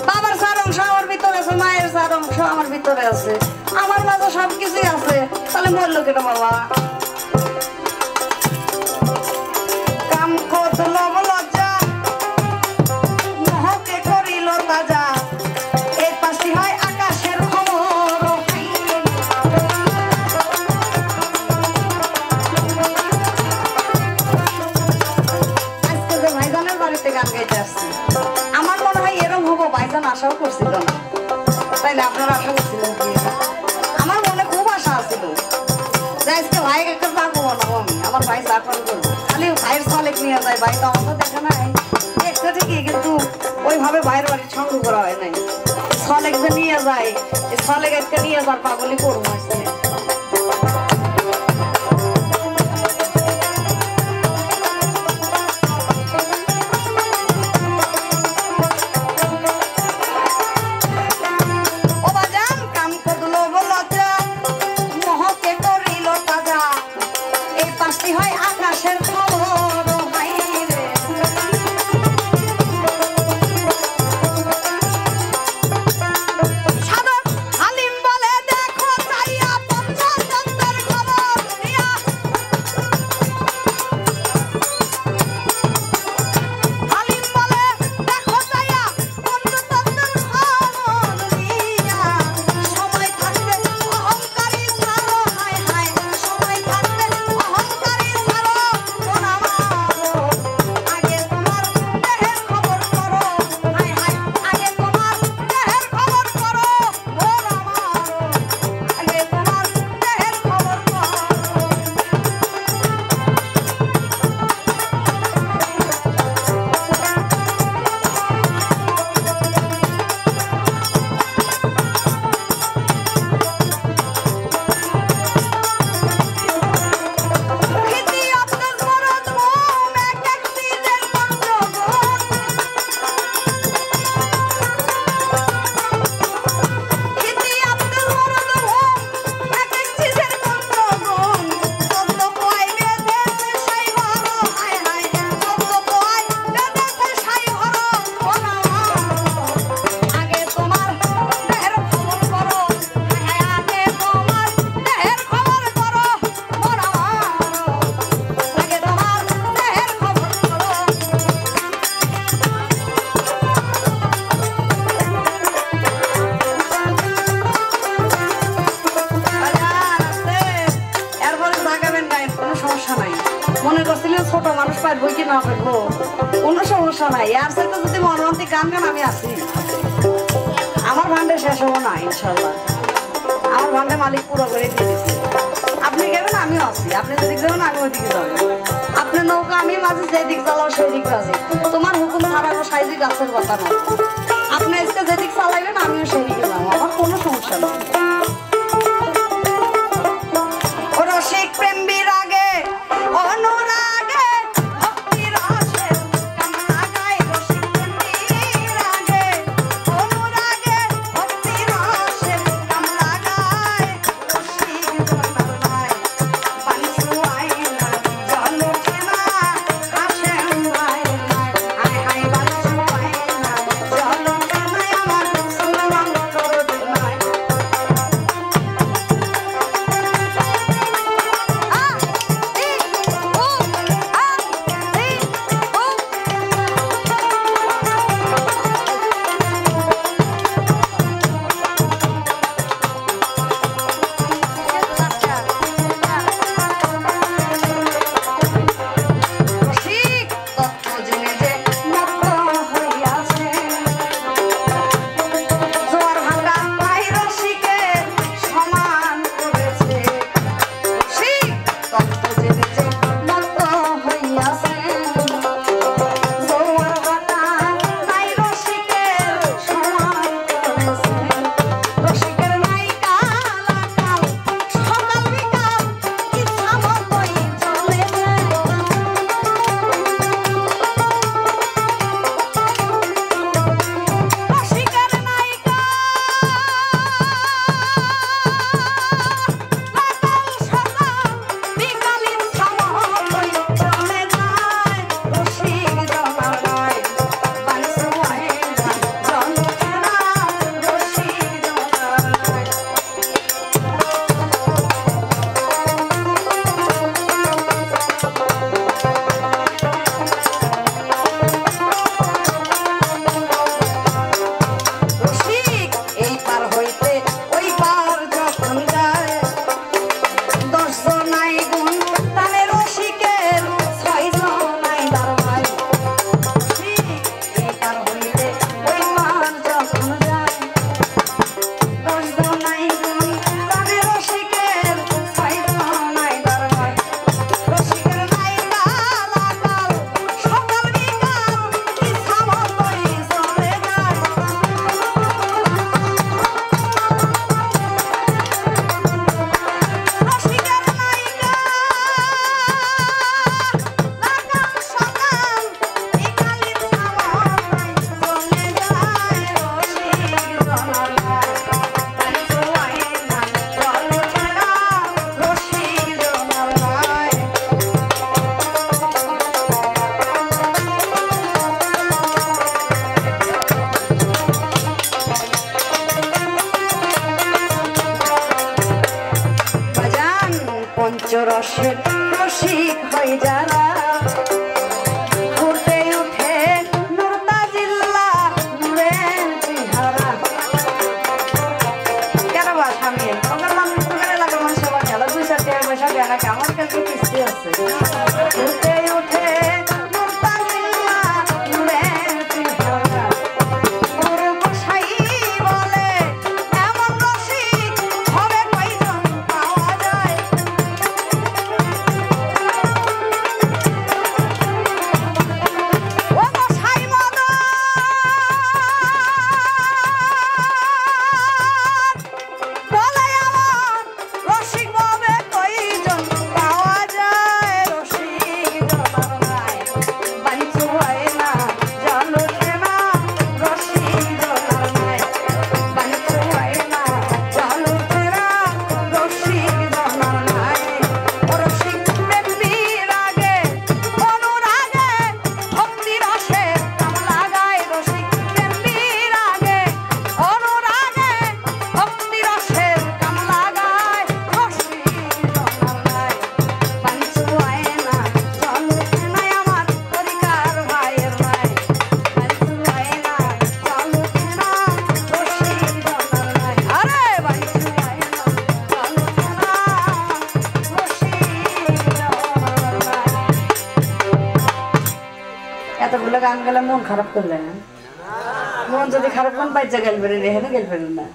বাবার চার অংশ আমার ভিতরে আছে, মায়ের চার অংশ আমার ভিতরে আছে, আমার মাঝে সবকিছুই আছে, তাহলে মরল কেন বাবা? কাম কত লব লজ্জা মোহকে করিল তাজা, এই পাশটি হয় আকাশের খবর। আজকে যে ভাইজানের বাড়িতে গান গাইতে আসছি, আমার মনে হয় এরকম হবো ভাইজান আশাও করছিল না, তাই না? আপনারা আশা করছিলেন কি? আমার মনে খুব আশা আছিল যে আজকে ভাই একটা পারবো না, আমি আমার ভাই চাকর করবো, খালি ভাইয়ের ছলেক নিয়ে যায়। ভাই তো আমার তো দেখা নাই, দেখতে ঠিকই, কিন্তু ওইভাবে ভাইয়ের বাড়ির সঙ্গ করা হয় নাই। ছলেক যে নিয়ে যায়, এই ছলেক একটা নিয়ে যাওয়ার পাগলি করবো আজকে। হালিম বলে দেখো চাইয়া ছোট মানুষ পারবো কি না পারবো কোনো সমস্যা নাই আর সাথে যদি মনোরন্তিক গান গান আমি আছি আমার ভান্ডে শেষ হবো না ইনশাল্লাহ আমার ভান্ডে মালিক পুরো করে দিয়ে দিচ্ছে আপনি গেবেন আমিও আছি আপনি যেদিক যাবেন আমি ওইদিকে যাবো আপনার নৌকা আমি মাঝে যেদিক চালাও সেদিক আছে তোমার হুকুম ছাড়া সাইজি গাছের কথা না আপনি আজকে যেদিক চালাইবেন আমিও সেদিকে যাবো আমার কোনো সমস্যা নেই রসিক প্রেম বিরাগে অনুরাগে ভক্তির রসে কামনা গায় রসিক প্রেম বিরাগে অনুরাগে ভক্তির রসে কামনা গায় রসিক জনলাই বানসু আইনা জল ওঠে না আসেন ভাই হাই হাই বানসু আইনা জল ওঠে না আমার সুলমান করতে নাই এতগুলো গান গেলে মন খারাপ করলেন মন যদি খারাপ কোন বাইজা গেল বেরেন এখানে গেল বেরেন না